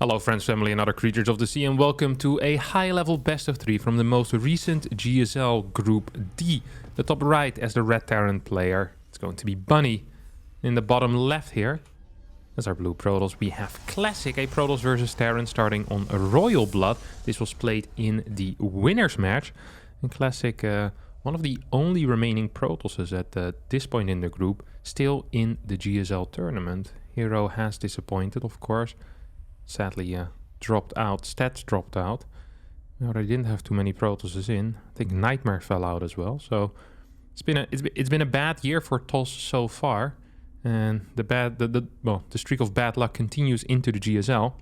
Hello friends, family and other creatures of the sea, and welcome to a high-level best of 3 from the most recent GSL Group D. The top right as the red Terran player, it's going to be Bunny. In the bottom left here, as our blue Protoss, we have Classic, a Protoss versus Terran starting on Royal Blood. This was played in the winners match. And Classic, one of the only remaining Protosses at this point in the group, still in the GSL tournament. Hero has disappointed, of course. Sadly, dropped out. Stats dropped out. No, they didn't have too many Protosses in. I think Nightmare fell out as well. So it's been a bad year for TOS so far, and the streak of bad luck continues into the GSL,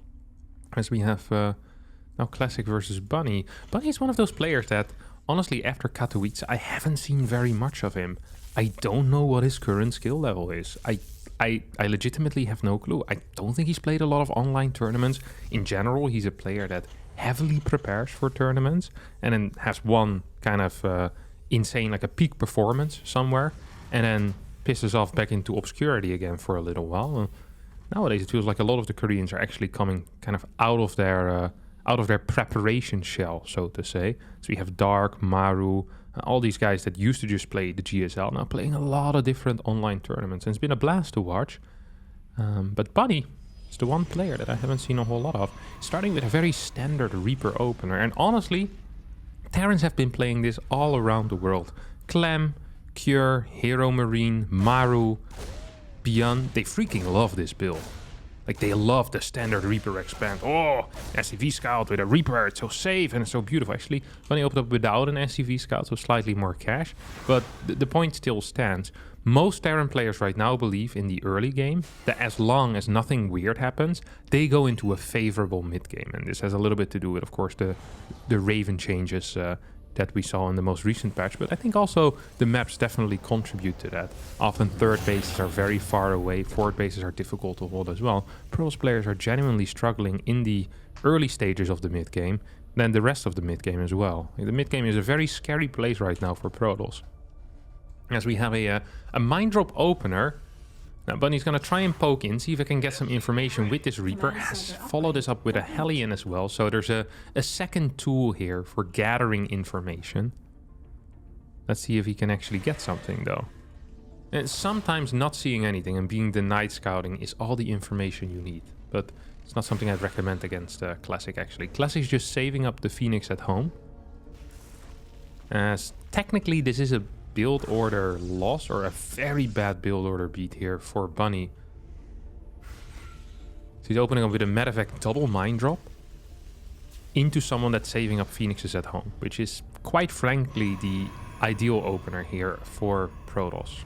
as we have now Classic versus Bunny. Bunny is one of those players that, honestly, after Katowice, I haven't seen very much of him. I don't know what his current skill level is. I legitimately have no clue. I don't think he's played a lot of online tournaments. In general, he's a player that heavily prepares for tournaments and then has one kind of insane, like a peak performance somewhere, and then pisses off back into obscurity again for a little while. Nowadays, it feels like a lot of the Koreans are actually coming kind of out of their preparation shell, so to say. So we have Dark, Maru, all these guys that used to just play the GSL, now playing a lot of different online tournaments. And it's been a blast to watch. But Bunny is the one player that I haven't seen a whole lot of. Starting with a very standard Reaper opener. And honestly, Terrans have been playing this all around the world. Clem, Cure, Hero Marine, Maru, Beyond. They freaking love this build. Like, they love the standard Reaper expand. Oh, SCV Scout with a Reaper, it's so safe and it's so beautiful. Actually, when I opened up without an SCV Scout, so slightly more cash. But the point still stands. Most Terran players right now believe in the early game that as long as nothing weird happens, they go into a favorable mid game. And this has a little bit to do with, of course, the Raven changes that we saw in the most recent patch, but I think also the maps definitely contribute to that. Often third bases are very far away, fourth bases are difficult to hold as well. Protoss players are genuinely struggling in the early stages of the mid game, than the rest of the mid game as well. The mid game is a very scary place right now for Protoss. As we have a mine drop opener. Now Bunny's gonna try and poke in, see if I can get some information with this Reaper. Has followed this up with a Hellion as well, so there's a second tool here for gathering information. Let's see if he can actually get something though. And sometimes not seeing anything and being denied scouting is all the information you need, but it's not something I'd recommend against Classic actually. Classic's just saving up the Phoenix at home. As technically this is a build order loss, or a very bad build order beat here for Bunny. So he's opening up with a medevac double mine drop into someone that's saving up Phoenixes at home, which is quite frankly the ideal opener here for Protoss.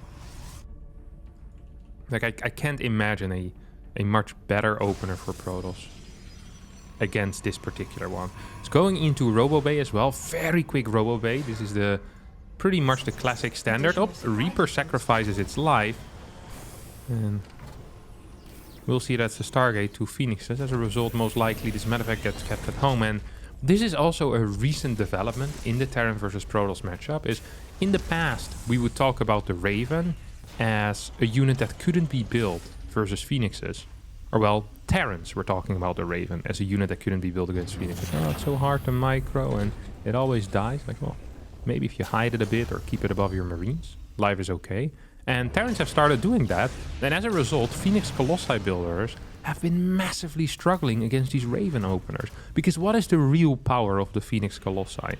Like, I can't imagine a much better opener for Protoss against this particular one. It's going into Robo Bay as well. Very quick Robo Bay. This is the pretty much the Classic standard. Oh, Reaper sacrifices its life. And we'll see that's the Stargate to Phoenixes. As a result, most likely this medevac gets kept at home. And this is also a recent development in the Terran versus Protoss matchup. Is in the past, we would talk about the Raven as a unit that couldn't be built versus Phoenixes. Or well, Terrans were talking about the Raven as a unit that couldn't be built against Phoenixes. Oh, it's so hard to micro and it always dies. Like, well, maybe if you hide it a bit or keep it above your Marines, life is okay. And Terrans have started doing that. Then as a result, Phoenix Colossi builders have been massively struggling against these Raven openers. Because what is the real power of the Phoenix Colossi?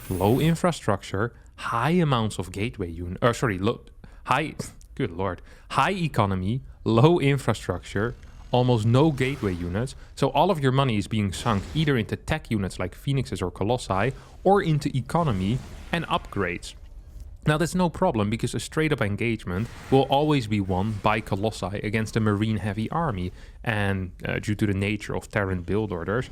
Low infrastructure, high amounts of gateway units. High economy, low infrastructure, almost no gateway units. So all of your money is being sunk either into tech units like Phoenixes or Colossi, or into economy and upgrades. Now that's no problem, because a straight up engagement will always be won by Colossi against a marine heavy army. And due to the nature of Terran build orders,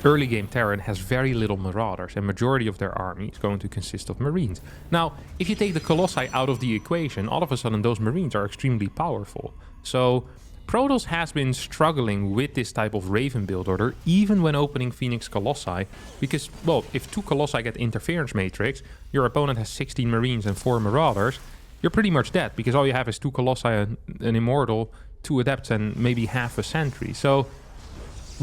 early game Terran has very little Marauders, and majority of their army is going to consist of Marines. Now, if you take the Colossi out of the equation, all of a sudden those Marines are extremely powerful. So Protoss has been struggling with this type of Raven build order, even when opening Phoenix Colossi, because, well, if 2 Colossi get Interference Matrix, your opponent has 16 Marines and 4 Marauders, you're pretty much dead, because all you have is 2 Colossi, an Immortal, 2 Adepts, and maybe half a Sentry. So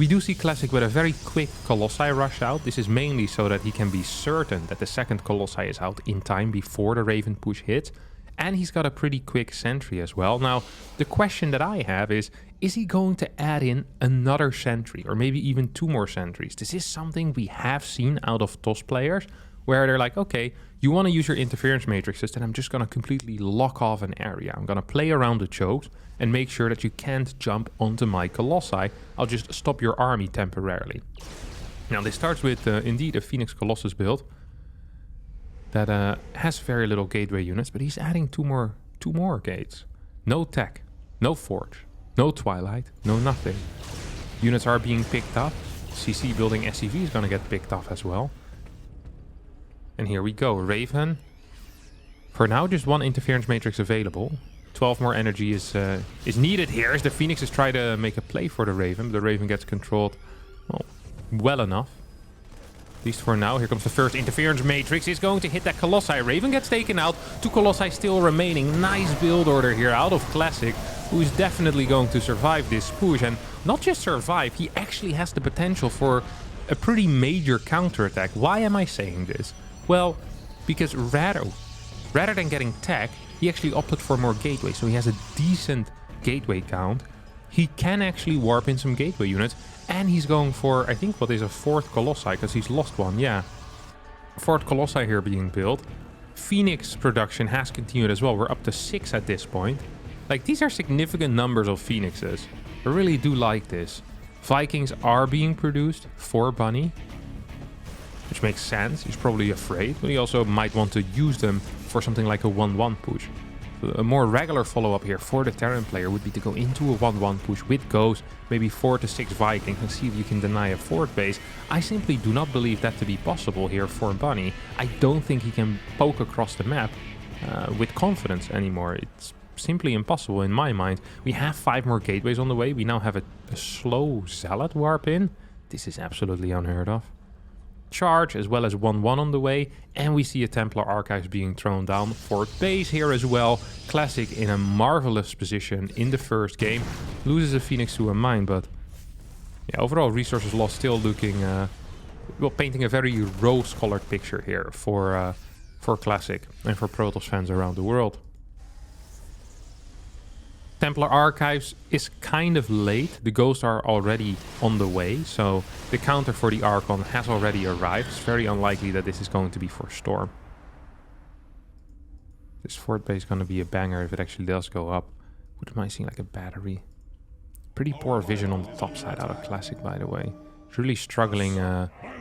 We do see Classic with a very quick Colossi rush out. This is mainly so that he can be certain that the second Colossi is out in time before the Raven push hits. And he's got a pretty quick sentry as well. Now, the question that I have is he going to add in another sentry or maybe even 2 more sentries? This is something we have seen out of TOS players where they're like, okay, you want to use your interference matrices, then I'm just going to completely lock off an area. I'm going to play around the chokes and make sure that you can't jump onto my Colossi. I'll just stop your army temporarily. Now, this starts with indeed a Phoenix Colossus build that has very little gateway units, but he's adding two more gates. No tech, no forge, no twilight, no nothing. Units are being picked up. CC building SCV is going to get picked up as well. And here we go, Raven. For now, just 1 interference matrix available. 12 more energy is needed here as the Phoenixes try to make a play for the Raven. The Raven gets controlled, well enough. At least for now. Here comes the first interference matrix. It's going to hit that Colossi. Raven gets taken out. 2 Colossi still remaining. Nice build order here out of Classic, who is definitely going to survive this push. And not just survive, he actually has the potential for a pretty major counterattack. Why am I saying this? Well, because rather than getting tech, he actually opted for more gateway. So he has a decent gateway count. He can actually warp in some gateway units. And he's going for, I think, what is a 4th Colossi, because he's lost one, yeah. 4th Colossi here being built. Phoenix production has continued as well. We're up to 6 at this point. Like, these are significant numbers of Phoenixes. I really do like this. Vikings are being produced for Bunny, which makes sense. He's probably afraid, but he also might want to use them for something like a 1-1 push. A more regular follow-up here for the Terran player would be to go into a 1-1 push with Ghost, maybe 4 to 6 Vikings, and see if you can deny a fort base. I simply do not believe that to be possible here for Bunny. I don't think he can poke across the map with confidence anymore. It's simply impossible in my mind. We have 5 more gateways on the way. We now have a slow Zealot warp in. This is absolutely unheard of. Charge as well as 1-1 on the way, and we see a Templar Archives being thrown down. Fort base here as well. Classic in a marvelous position in the first game. Loses a Phoenix to a mine, but yeah, overall resources lost still looking well, painting a very rose-colored picture here for Classic and for Protoss fans around the world. Templar Archives is kind of late. The Ghosts are already on the way, so the counter for the Archon has already arrived. It's very unlikely that this is going to be for Storm. This fort base is going to be a banger if it actually does go up. What am I seeing? Like a battery. Pretty poor vision on the top side out of Classic, by the way. It's really struggling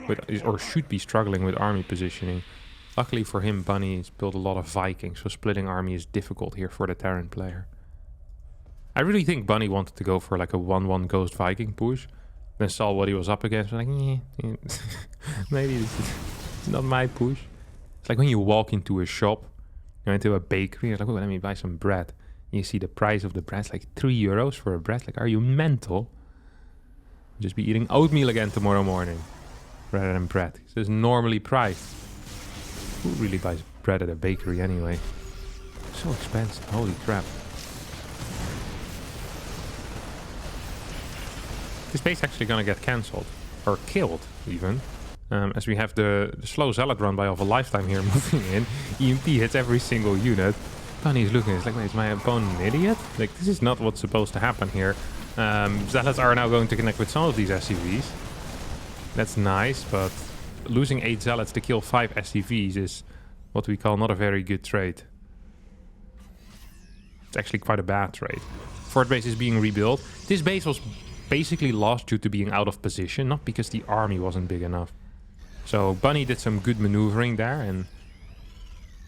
with, or should be struggling with army positioning. Luckily for him, Bunny has built a lot of Vikings, so splitting army is difficult here for the Terran player. I really think Bunny wanted to go for like a 1-1 Ghost Viking push. Then saw what he was up against. Like, maybe it's not my push. It's like when you walk into a shop, you know, into a bakery, you're like, oh, let me buy some bread. And you see the price of the bread, it's like €3 for a bread. Like, are you mental? Just be eating oatmeal again tomorrow morning rather than bread. This is normally priced. Who really buys bread at a bakery anyway? So expensive, holy crap. This base actually gonna get cancelled, or killed even, as we have the slow Zealot run by of a lifetime here moving in. EMP hits every single unit. Bunny's looking, it's like, wait, is my opponent an idiot? Like, this is not what's supposed to happen here. Zealots are now going to connect with some of these SCVs. That's nice, but losing 8 Zealots to kill 5 SCVs is what we call not a very good trade. It's actually quite a bad trade. Fort base is being rebuilt. This base was basically lost due to being out of position, not because the army wasn't big enough. So Bunny did some good maneuvering there and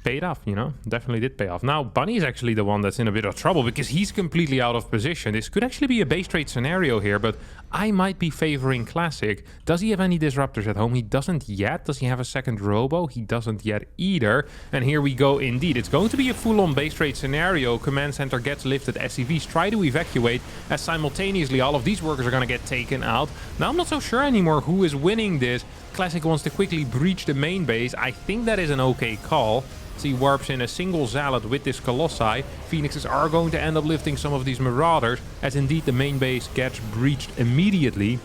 paid off, you know, definitely did pay off. Now Bunny is actually the one that's in a bit of trouble because he's completely out of position. This could actually be a base trade scenario here, but I might be favoring Classic. Does he have any disruptors at home? He doesn't yet. Does he have a second robo? He doesn't yet either. And here we go indeed. It's going to be a full-on base trade scenario. Command center gets lifted. SCVs try to evacuate as simultaneously all of these workers are going to get taken out. Now I'm not so sure anymore who is winning this. Classic wants to quickly breach the main base. I think that is an okay call. He warps in a single Zealot with this Colossi. Phoenixes are going to end up lifting some of these Marauders, as indeed the main base gets breached immediately.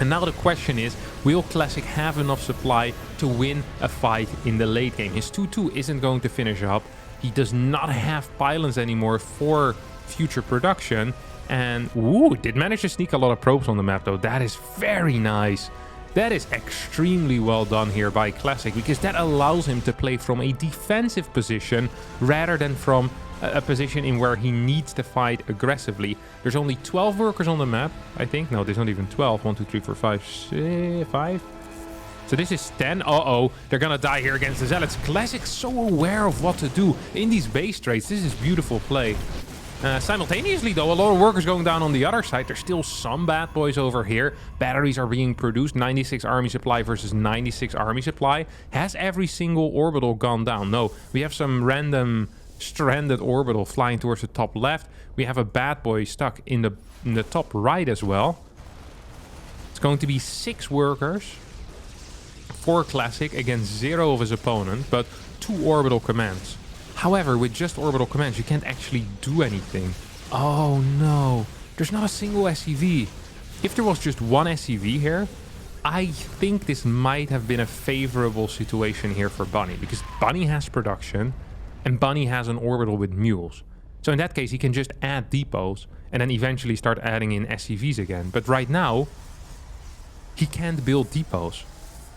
And now the question is, will Classic have enough supply to win a fight in the late game? His 2-2 isn't going to finish up. He does not have pylons anymore for future production. And, ooh, did manage to sneak a lot of probes on the map, though. That is very nice. That is extremely well done here by Classic, because that allows him to play from a defensive position rather than from a position in where he needs to fight aggressively. There's only 12 workers on the map, I think. No, there's not even 12. 1, 2, 3, 4, 5, 6, 5. So this is 10. Uh-oh, they're gonna die here against the Zealots. Classic so aware of what to do in these base trades. This is beautiful play. Simultaneously, though, a lot of workers going down on the other side. There's still some bad boys over here. Batteries are being produced. 96 army supply versus 96 army supply. Has every single orbital gone down? No, we have some random stranded orbital flying towards the top left. We have a bad boy stuck in the top right as well. It's going to be 6 workers for Classic against 0 of his opponent, but 2 orbital commands. However, with just orbital commands, you can't actually do anything. Oh no, there's not a single SCV. If there was just one SCV here, I think this might have been a favorable situation here for Bunny, because Bunny has production and Bunny has an orbital with mules. So in that case, he can just add depots and then eventually start adding in SCVs again. But right now, he can't build depots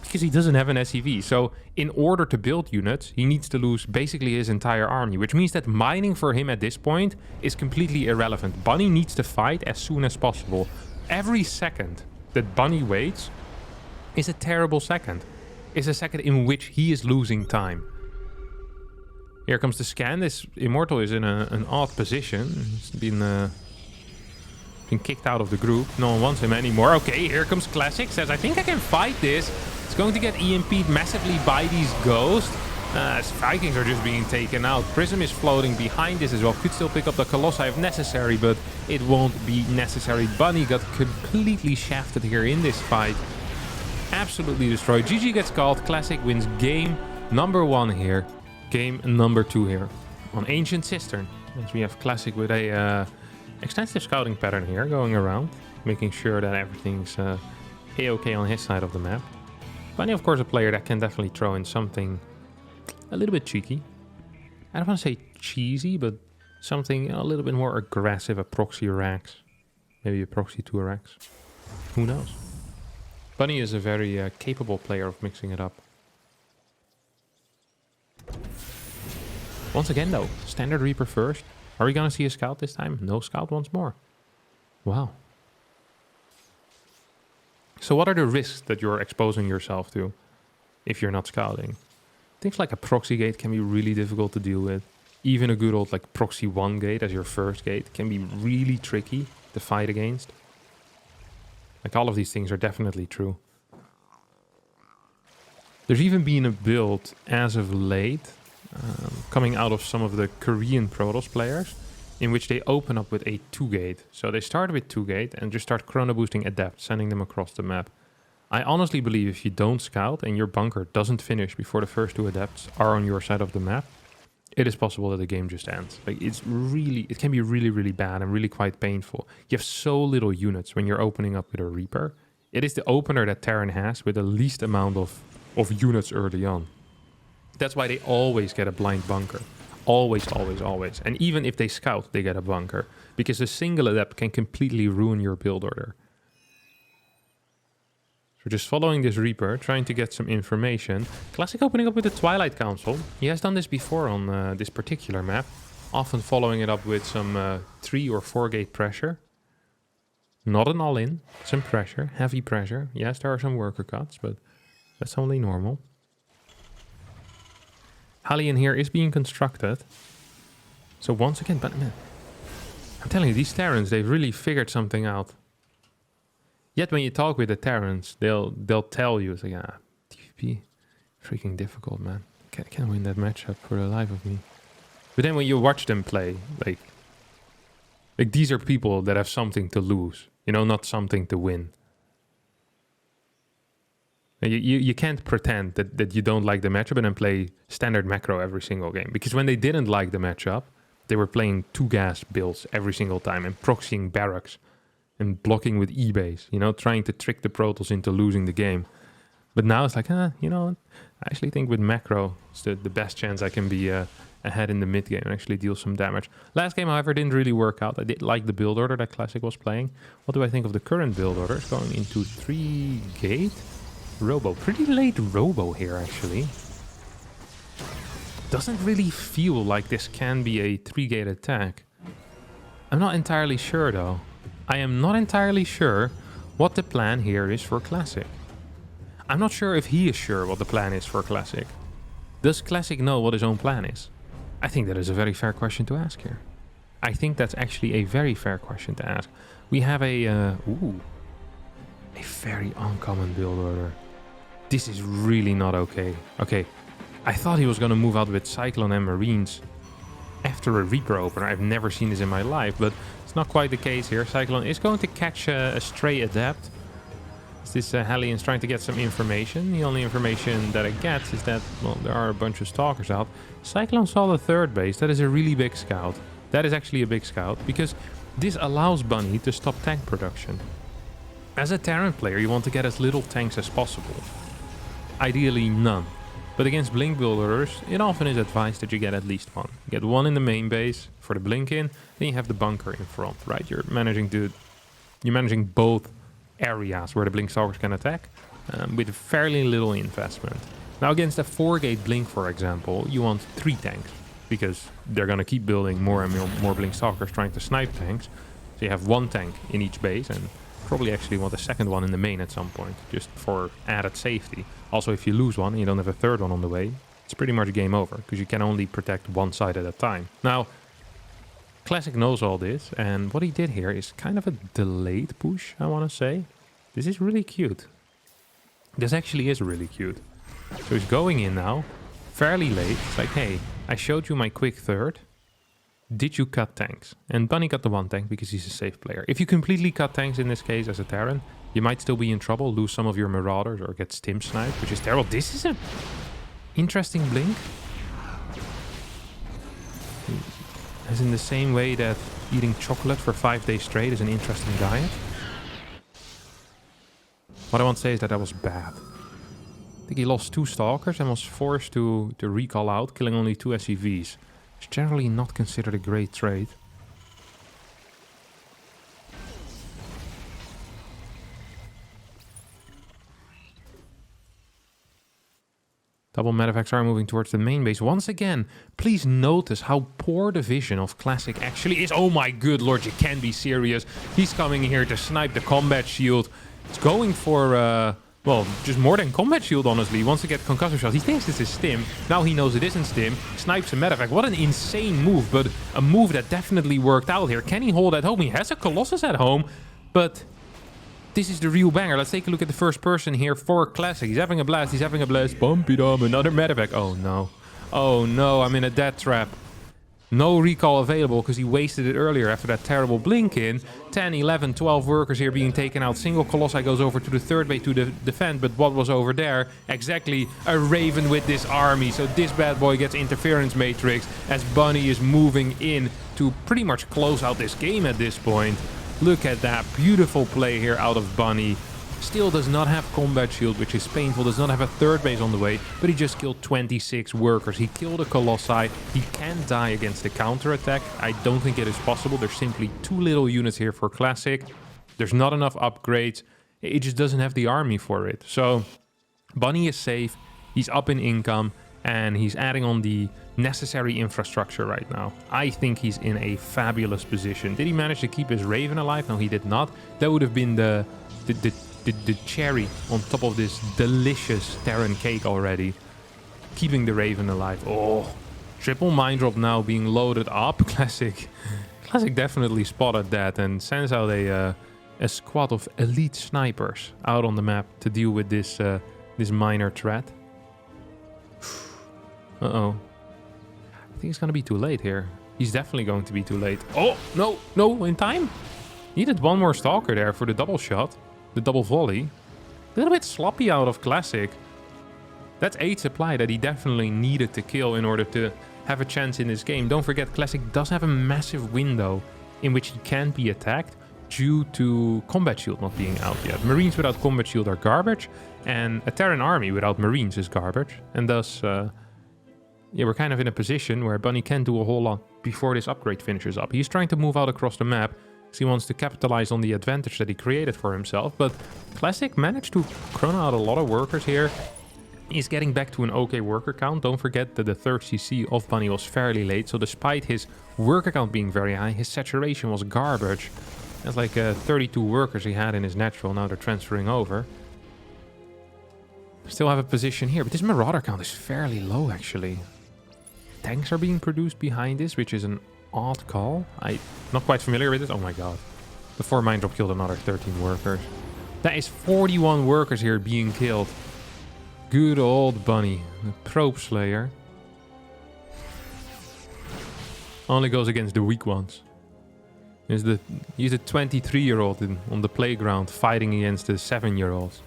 because he doesn't have an SCV. So in order to build units, he needs to lose basically his entire army, which means that mining for him at this point is completely irrelevant. Bunny needs to fight as soon as possible. Every second that Bunny waits is a terrible second. Is a second in which he is losing time. Here comes the scan. This Immortal is in an odd position. He's been kicked out of the group. No one wants him anymore. Okay, here comes Classic. Says, I think I can fight this. It's going to get EMP'd massively by these ghosts. Vikings are just being taken out. Prism is floating behind this as well. Could still pick up the Colossi if necessary, but it won't be necessary. Bunny got completely shafted here in this fight. Absolutely destroyed. GG gets called. Classic wins game number 1 here. Game number 2 here on Ancient Cistern. As we have Classic with a extensive scouting pattern here going around, making sure that everything's a-okay on his side of the map. Bunny, of course, a player that can definitely throw in something a little bit cheeky. I don't want to say cheesy, but something a little bit more aggressive, a proxy Rax. Maybe a proxy 2 Rax. Who knows? Bunny is a very capable player of mixing it up. Once again, though, standard Reaper first. Are we going to see a scout this time? No scout once more. Wow. So what are the risks that you're exposing yourself to if you're not scouting? Things like a proxy gate can be really difficult to deal with. Even a good old like proxy 1 gate as your first gate can be really tricky to fight against. Like all of these things are definitely true. There's even been a build as of late coming out of some of the Korean Protoss players in which they open up with a 2 gate. So they start with 2 gate and just start chrono boosting adepts, sending them across the map. I honestly believe if you don't scout and your bunker doesn't finish before the first 2 adepts are on your side of the map, it is possible that the game just ends. Like it can be really, really bad and really quite painful. You have so little units when you're opening up with a Reaper. It is the opener that Terran has with the least amount of units early on. That's why they always get a blind bunker. Always, always, always. And even if they scout, they get a bunker. Because a single adept can completely ruin your build order. So just following this Reaper, trying to get some information. Classic opening up with the Twilight Council. He has done this before on this particular map. Often following it up with some 3 or 4 gate pressure. Not an all-in, some pressure, heavy pressure. Yes, there are some worker cuts, but that's only normal. Hallion here is being constructed. So once again, but man, I'm telling you, these Terrans, they've really figured something out. Yet when you talk with the Terrans, they'll tell you, it's like, TVP, freaking difficult, man. Can't win that matchup for the life of me. But then when you watch them play, like these are people that have something to lose, you know, not something to win. You can't pretend that you don't like the matchup and then play standard macro every single game. Because when they didn't like the matchup, they were playing 2 gas builds every single time and proxying barracks and blocking with E-base, you know, trying to trick the Protoss into losing the game. But now it's like, you know, I actually think with macro, it's the best chance I can be ahead in the mid game and actually deal some damage. Last game, however, didn't really work out. I did like the build order that Classic was playing. What do I think of the current build order? It's going into 3 gate. Robo. Pretty late Robo here, actually. Doesn't really feel like this can be a 3-gate attack. I'm not entirely sure, though. I am not entirely sure what the plan here is for Classic. I'm not sure if he is sure what the plan is for Classic. Does Classic know what his own plan is? I think that is a very fair question to ask here. I think that's actually a very fair question to ask. We have a very uncommon build order. This is really not okay. Okay, I thought he was going to move out with Cyclone and Marines after a Reaper opener. I've never seen this in my life, but it's not quite the case here. Cyclone is going to catch a stray Adept. This Hellions trying to get some information. The only information that it gets is that, well, there are a bunch of Stalkers out. Cyclone saw the 3rd base. That is a really big scout. That is actually a big scout, because this allows Bunny to stop tank production. As a Terran player, you want to get as little tanks as possible. Ideally none. But against Blink builders, it often is advised that you get at least one. You get one in the main base for the Blink in, then you have the bunker in front, right? You're managing both areas where the Blink Stalkers can attack with fairly little investment. Now against a 4-gate Blink, for example, you want 3 tanks, because they're going to keep building more and more Blink Stalkers trying to snipe tanks. So you have 1 tank in each base, and probably actually want a 2nd one in the main at some point, just for added safety. Also, if you lose one and you don't have a 3rd one on the way, it's pretty much game over, because you can only protect one side at a time. Now, Classic knows all this, and what he did here is kind of a delayed push, I want to say. This is really cute. This actually is really cute. So he's going in now, fairly late. It's like, hey, I showed you my quick 3rd. Did you cut tanks? And Bunny got the 1 tank because he's a safe player. If you completely cut tanks in this case as a Terran, you might still be in trouble, lose some of your Marauders or get stim sniped, which is terrible. This is an interesting Blink. As in the same way that eating chocolate for 5 days straight is an interesting diet. What I want to say is that was bad. I think he lost 2 Stalkers and was forced to recall out, killing only 2 SCVs. It's generally not considered a great trade. Double medevacs are moving towards the main base. Once again, please notice how poor the vision of Classic actually is. Oh my good lord, you can't be serious. He's coming here to snipe the combat shield. It's going for, well, just more than combat shield, honestly. He wants to get concussive shots. He thinks this is stim. Now he knows it isn't stim. Snipes a medevac. What an insane move, but a move that definitely worked out here. Can he hold at home? He has a Colossus at home, but this is the real banger. Let's take a look at the first person here for Classic. He's having a blast. He's having a blast. Bump it up. Another medevac. Oh, no. Oh, no. I'm in a death trap. No recall available because he wasted it earlier after that terrible blink in. 10, 11, 12 workers here being taken out. Single Colossi goes over to the 3rd bay to defend. But what was over there? Exactly a Raven with this army. So this bad boy gets interference matrix as Bunny is moving in to pretty much close out this game at this point. Look at that beautiful play here out of Bunny. Still does not have combat shield, which is painful. Does not have a 3rd base on the way, but he just killed 26 workers. He killed a Colossi. He can die against the counter-attack. I don't think it is possible. There's simply too little units here for Classic. There's not enough upgrades. It just doesn't have the army for it. So Bunny is safe. He's up in income, and he's adding on the necessary infrastructure right now. I think he's in a fabulous position. Did he manage to keep his Raven alive? No, he did not. That would have been the cherry on top of this delicious Terran cake already. Keeping the Raven alive. Oh, triple mine drop now being loaded up. Classic definitely spotted that and sends out a squad of elite snipers out on the map to deal with this minor threat. Uh-oh. I think it's gonna be too late here. He's definitely going to be too late. Oh, no, in time? Needed 1 more Stalker there for the double shot. The double volley. A little bit sloppy out of Classic. That's 8 supply that he definitely needed to kill in order to have a chance in this game. Don't forget, Classic does have a massive window in which he can be attacked. due to combat shield not being out yet. Marines without combat shield are garbage, and a Terran army without Marines is garbage. And thus, yeah, we're kind of in a position where Bunny can't do a whole lot before this upgrade finishes up. He's trying to move out across the map because he wants to capitalize on the advantage that he created for himself. But Classic managed to chrono out a lot of workers here. He's getting back to an okay worker count. Don't forget that the third CC of Bunny was fairly late. So despite his worker count being very high, his saturation was garbage. That's like 32 workers he had in his natural. Now they're transferring over. Still have a position here, but this Marauder count is fairly low actually. Tanks are being produced behind this, which is an odd call. I'm not quite familiar with it. Oh my god. The 4 mine drop killed another 13 workers. That is 41 workers here being killed. Good old Bunny, the probe slayer. Only goes against the weak ones. He's a 23-year-old on the playground fighting against the 7-year-olds.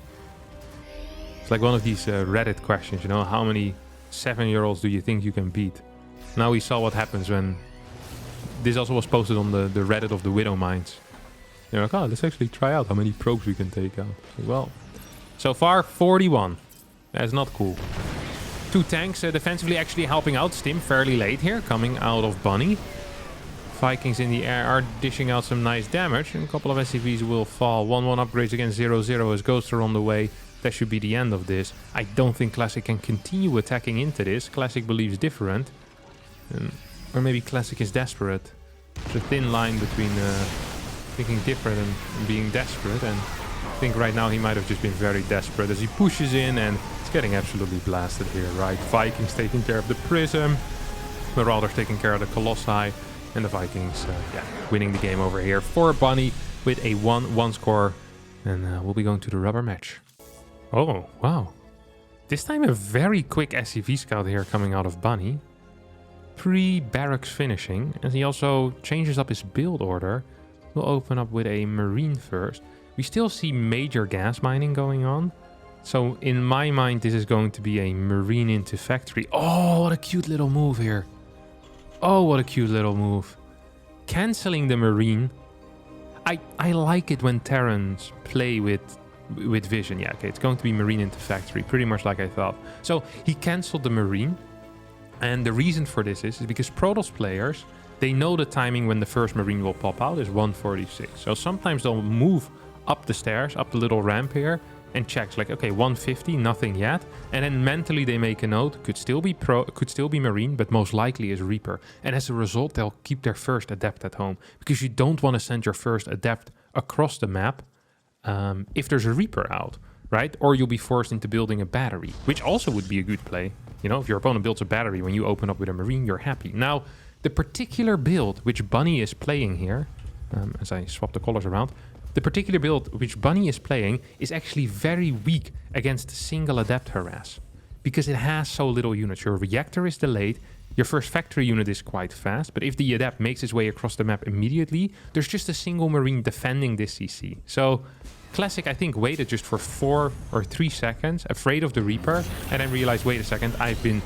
It's like one of these Reddit questions, you know, how many 7-year-olds do you think you can beat? Now we saw what happens when... This also was posted on the Reddit of the Widow Mines. They're like, oh, let's actually try out how many probes we can take out. Well, so far 41. That's not cool. 2 tanks defensively actually helping out Stim fairly late here, coming out of Bunny. Vikings in the air are dishing out some nice damage. And a couple of SCVs will fall. 1-1 upgrades against 0-0 as Ghosts are on the way. That should be the end of this. I don't think Classic can continue attacking into this. Classic believes different. Or maybe Classic is desperate. There's a thin line between thinking different and being desperate. And I think right now he might have just been very desperate as he pushes in and it's getting absolutely blasted here, right? Vikings taking care of the Prism. Marauders taking care of the Colossi. And the Vikings, yeah, winning the game over here for Bunny with a 1-1 score. And we'll be going to the rubber match. Oh, wow. This time a very quick SCV scout here coming out of Bunny. Pre-barracks finishing. And he also changes up his build order. We'll open up with a Marine first. We still see major gas mining going on. So in my mind, this is going to be a Marine into factory. Oh, what a cute little move here. Oh, what a cute little move. Canceling the Marine. I like it when Terrans play with vision. Yeah, okay, it's going to be Marine into factory. Pretty much like I thought. So he cancelled the Marine. And the reason for this is because Protoss players, they know the timing when the first Marine will pop out is 146. So sometimes they'll move up the stairs, up the little ramp here, and checks like, okay, 150, nothing yet. And then mentally they make a note, could still be Marine, but most likely is Reaper. And as a result, they'll keep their first Adept at home. Because you don't want to send your first Adept across the map if there's a Reaper out, right? Or you'll be forced into building a battery, which also would be a good play. You know, if your opponent builds a battery, when you open up with a Marine, you're happy. Now, the particular build which Bunny is playing here, as I swap the colors around, the particular build which Bunny is playing is actually very weak against single Adept harass. Because it has so little units. Your reactor is delayed, your first factory unit is quite fast, but if the Adept makes his way across the map immediately, there's just a single Marine defending this CC. So, Classic, I think, waited just for 4 or 3 seconds, afraid of the Reaper, and then realized, wait a second, I've been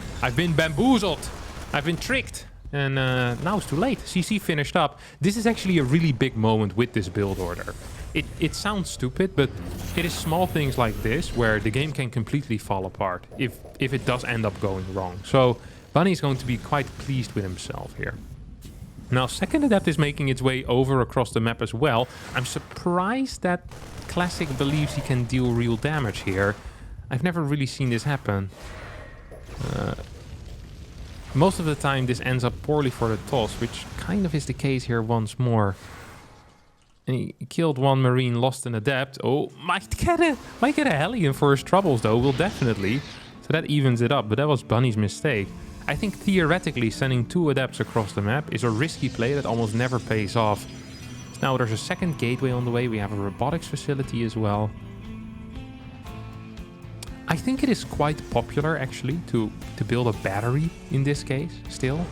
bamboozled! I've been tricked! And now it's too late. CC finished up. This is actually a really big moment with this build order. It sounds stupid, but it is small things like this where the game can completely fall apart if it does end up going wrong. So Bunny is going to be quite pleased with himself here. Now, second Adept is making its way over across the map as well. I'm surprised that Classic believes he can deal real damage here. I've never really seen this happen. Most of the time this ends up poorly for the toss, which kind of is the case here once more. And he killed 1 Marine, lost an Adept. Oh, might get a Hellion for his troubles though, will definitely. So that evens it up, but that was Bunny's mistake. I think theoretically sending 2 Adepts across the map is a risky play that almost never pays off. Now there's a second gateway on the way, we have a robotics facility as well. I think it is quite popular actually to build a battery in this case still.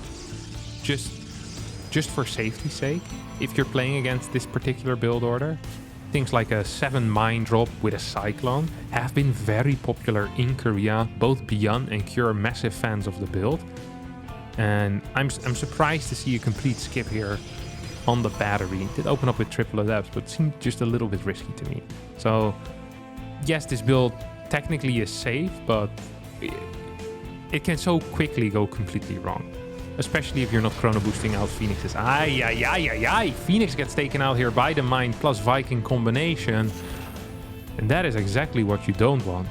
Just for safety's sake. If you're playing against this particular build order. Things like a 7 mine drop with a Cyclone have been very popular in Korea. Both Beyond and Cure are massive fans of the build. And I'm surprised to see a complete skip here on the battery. It did open up with triple adepts, but seemed just a little bit risky to me. So yes, this build technically is safe, but it can so quickly go completely wrong. Especially if you're not chrono boosting out Phoenixes. Phoenix gets taken out here by the Mind plus Viking combination. And that is exactly what you don't want.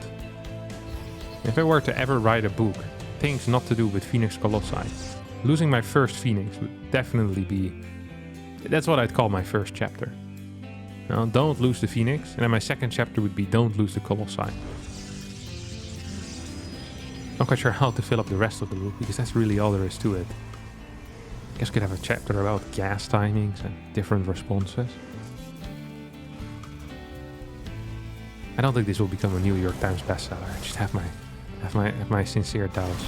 If I were to ever write a book, things not to do with Phoenix Colossi, losing my first Phoenix would definitely be... That's what I'd call my first chapter. Now, don't lose the Phoenix. And then my second chapter would be don't lose the Colossi. Not quite sure how to fill up the rest of the book, because that's really all there is to it. I guess we could have a chapter about gas timings and different responses. I don't think this will become a New York Times bestseller. I just have my sincere doubts.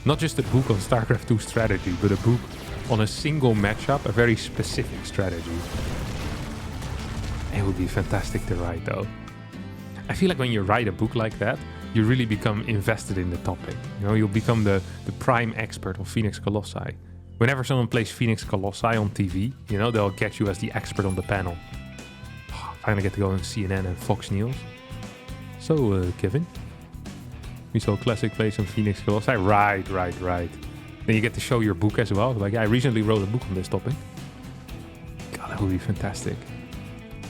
Not just a book on StarCraft 2 strategy, but a book on a single matchup, a very specific strategy. It would be fantastic to write, though. I feel like when you write a book like that, you really become invested in the topic. You know, you'll become the prime expert of Phoenix Colossi. Whenever someone plays Phoenix Colossi on TV, you know, they'll get you as the expert on the panel. Finally get to go on CNN and Fox News. So, Kevin, we saw Classic play some Phoenix Colossi. Right. Then you get to show your book as well. Like, I recently wrote a book on this topic. God, that would be fantastic.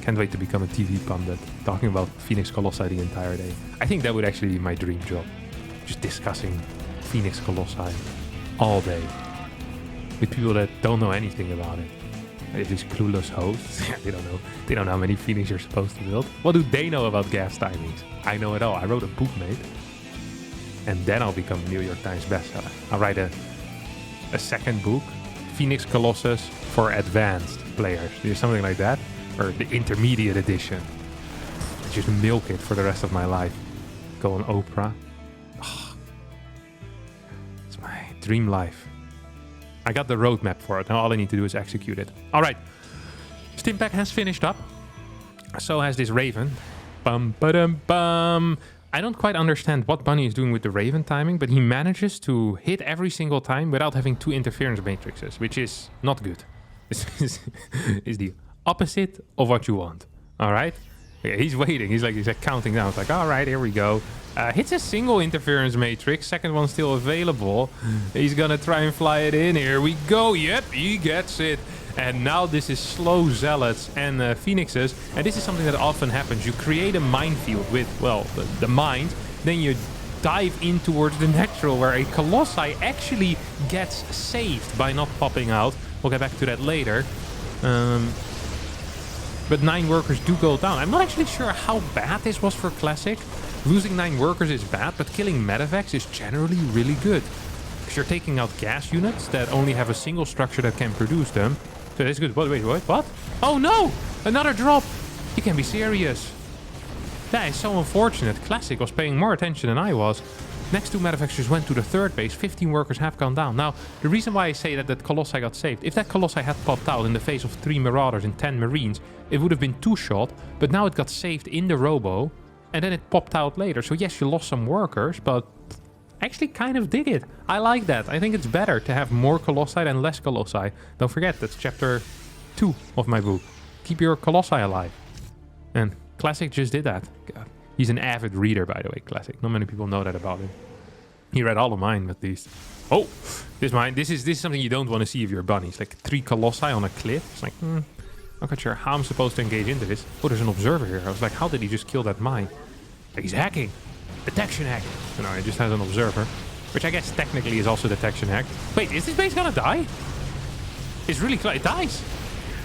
Can't wait to become a TV pundit, talking about Phoenix Colossi the entire day. I think that would actually be my dream job. Just discussing Phoenix Colossi all day. With people that don't know anything about it. Like these clueless hosts. They don't know. They don't know how many Phoenix you're supposed to build. What do they know about gas timings? I know it all. I wrote a book, mate. And then I'll become a New York Times bestseller. I'll write a second book. Phoenix Colossus for advanced players. Something like that. Or the intermediate edition. Just milk it for the rest of my life. Go on Oprah. Oh, it's my dream life. I got the roadmap for it. Now all I need to do is execute it. Alright. Stimpack has finished up. So has this Raven. Bum ba-dum bum. I don't quite understand what Bunny is doing with the Raven timing, but he manages to hit every single time without having 2 interference matrices, which is not good. This is the opposite of what you want. All right. Okay, he's waiting. He's like counting down. It's like, all right, here we go. Hits a single interference matrix. Second one still available. He's gonna try and fly it in. Here we go. Yep, he gets it. And now this is slow zealots and phoenixes. And this is something that often happens. You create a minefield with, well, the mind. Then you dive in towards the natural, where a Colossi actually gets saved by not popping out. We'll get back to that later. But 9 workers do go down. I'm not actually sure how bad this was for Classic. Losing 9 workers is bad, but killing medevacs is generally really good. Because you're taking out gas units that only have a single structure that can produce them. So that's good. Wait, what? Oh no! Another drop! You can be serious. That is so unfortunate. Classic was paying more attention than I was. Next 2 manufacturers went to the third base. 15 workers have gone down. Now, the reason why I say that Colossi got saved, if that Colossi had popped out in the face of 3 Marauders and 10 Marines, it would have been 2-shot, but now it got saved in the Robo, and then it popped out later. So yes, you lost some workers, but I actually kind of dig it. I like that. I think it's better to have more Colossi than less Colossi. Don't forget, that's chapter 2 of my book. Keep your Colossi alive. And Classic just did that. God. He's an avid reader, by the way, Classic. Not many people know that about him. He read all of mine, at least. Oh, this is something you don't want to see if you're a bunny. It's like 3 Colossi on a cliff. It's like, I'm not sure how I'm supposed to engage into this. Oh, there's an observer here. I was like, how did he just kill that mine? He's hacking. Detection hack. No, he just has an observer. Which I guess technically is also detection hack. Wait, is this base gonna die? It's really close. It dies.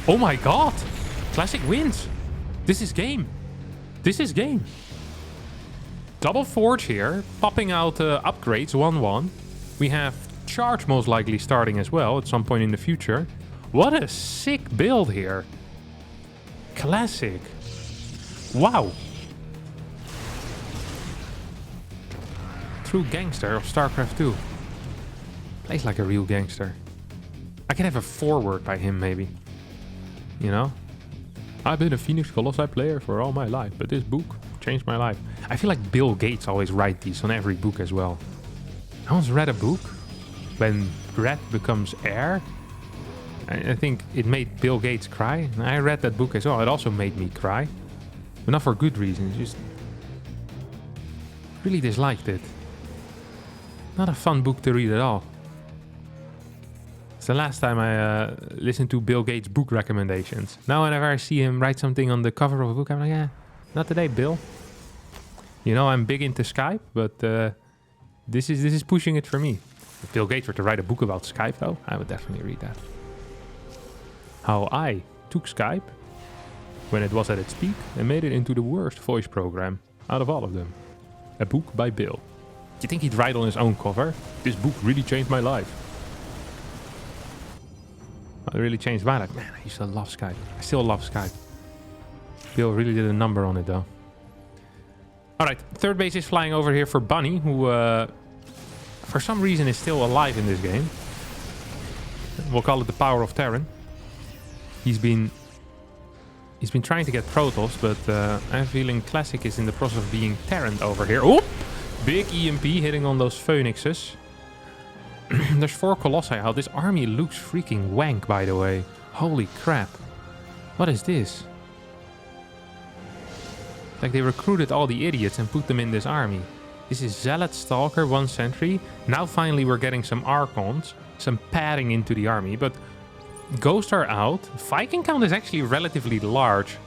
Oh my god. Classic wins. This is game. This is game. Double Forge here, popping out upgrades, 1-1. We have Charge most likely starting as well at some point in the future. What a sick build here. Classic. Wow. True gangster of StarCraft 2. Plays like a real gangster. I can have a forward by him maybe. You know? I've been a Phoenix Colossi player for all my life, but this book changed my life. I feel like Bill Gates always writes these on every book as well. I once read a book when Red becomes heir I think it made Bill Gates cry. I read that book as well. It also made me cry. But not for good reasons. Just really disliked it. Not a fun book to read at all. It's the last time I listened to Bill Gates' book recommendations. Now whenever I see him write something on the cover of a book, I'm like, yeah, not today, Bill. You know, I'm big into Skype, but this is pushing it for me. If Bill Gates were to write a book about Skype, though, I would definitely read that. How I took Skype when it was at its peak and made it into the worst voice program out of all of them. A book by Bill. Do you think he'd write on his own cover? This book really changed my life. Well, it really changed my life. Man, I used to love Skype. I still love Skype. Bill really did a number on it, though. Alright, third base is flying over here for Bunny, who for some reason is still alive in this game. We'll call it the power of Terran. He's been trying to get Protoss, but I have a feeling Classic is in the process of being Terran over here. Oh! Big EMP hitting on those Phoenixes. There's 4 Colossi out. This army looks freaking wank, by the way. Holy crap. What is this? Like they recruited all the idiots and put them in this army. This is Zealot, Stalker, 1 Sentry. Now finally we're getting some Archons. Some padding into the army, but Ghosts are out. Viking count is actually relatively large.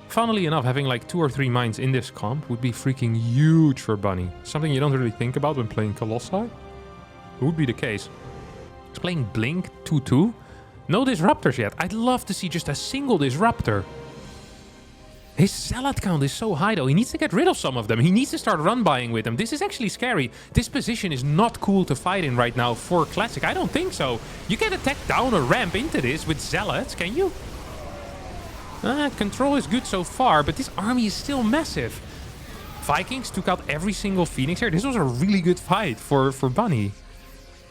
Funnily enough, having like 2 or 3 mines in this comp would be freaking huge for Bunny. Something you don't really think about when playing Colossi. It would be the case. He's playing Blink 2-2. No disruptors yet. I'd love to see just a single disruptor. His Zealot count is so high though. He needs to get rid of some of them. He needs to start run buying with them. This is actually scary. This position is not cool to fight in right now for Classic. I don't think so. You can attack down or ramp into this with Zealots, can you? Control is good so far, but this army is still massive. Vikings took out every single Phoenix here. This was a really good fight for Bunny.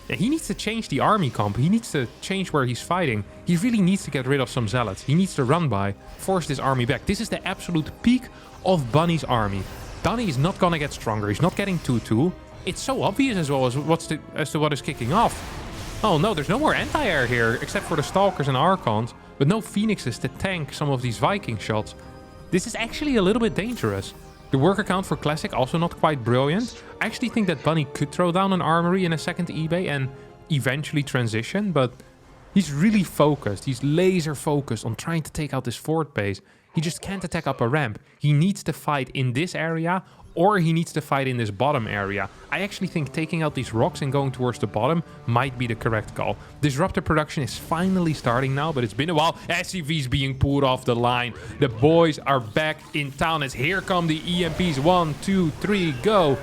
Yeah, he needs to change the army comp. He needs to change where he's fighting. He really needs to get rid of some Zealots. He needs to run by, force this army back. This is the absolute peak of Bunny's army. Bunny is not gonna get stronger. He's not getting 2-2. It's so obvious as well as to what is kicking off. Oh no, there's no more anti-air here, except for the Stalkers and Archons, but no Phoenixes to tank some of these Viking shots. This is actually a little bit dangerous. The worker count for Classic also not quite brilliant. I actually think that Bunny could throw down an armory in a second eBay and eventually transition, but he's really focused. He's laser focused on trying to take out this fort base. He just can't attack up a ramp. He needs to fight in this area, or he needs to fight in this bottom area. I actually think taking out these rocks and going towards the bottom might be the correct call. Disruptor production is finally starting now, but it's been a while. SCV's being pulled off the line. The boys are back in town as here come the EMPs. 1, 2, 3, go.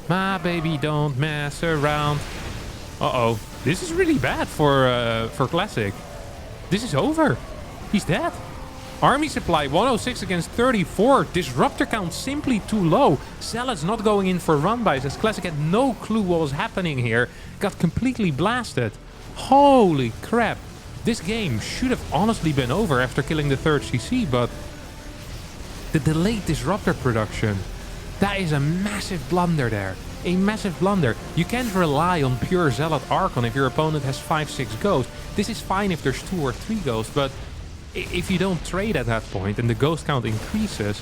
My baby, don't mess around. Uh-oh. This is really bad for Classic. This is over. He's dead. Army supply 106 against 34. Disruptor count simply too low. Zealots not going in for run-bys as Classic had no clue what was happening here. Got completely blasted. Holy crap. This game should have honestly been over after killing the 3rd CC, but the delayed disruptor production, that is a massive blunder there. A massive blunder. You can't rely on pure Zealot Archon if your opponent has 5-6 ghosts. This is fine if there's 2 or 3 ghosts, but if you don't trade at that point and the ghost count increases,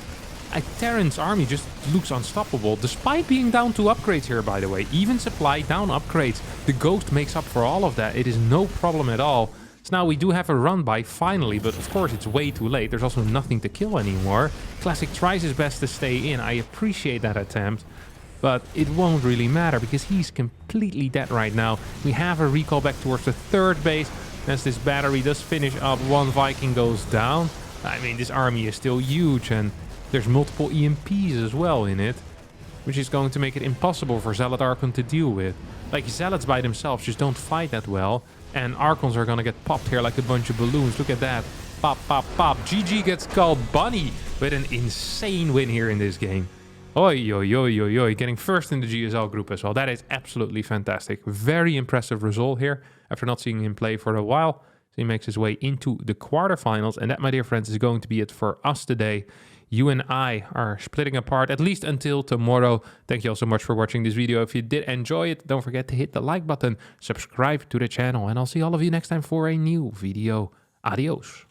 Terran's army just looks unstoppable, despite being down 2 upgrades here, by the way. Even supply, down upgrades. The ghost makes up for all of that. It is no problem at all. So now we do have a run by finally, but of course it's way too late. There's also nothing to kill anymore. Classic tries his best to stay in. I appreciate that attempt, but it won't really matter because he's completely dead right now. We have a recall back towards the 3rd base. As this battery does finish up, 1 Viking goes down. I mean, this army is still huge and there's multiple EMPs as well in it, which is going to make it impossible for Zealot Archon to deal with. Like, Zealots by themselves just don't fight that well, and Archons are gonna get popped here like a bunch of balloons. Look at that. Pop, pop, pop. GG gets called. Bunny with an insane win here in this game. Oi, oi, oi, oi, oi. Getting first in the GSL group as well. That is absolutely fantastic. Very impressive result here after not seeing him play for a while. So he makes his way into the quarterfinals. And that, my dear friends, is going to be it for us today. you and I are splitting apart, at least until tomorrow. Thank you all so much for watching this video. If you did enjoy it, don't forget to hit the like button, subscribe to the channel, and I'll see all of you next time for a new video. Adios.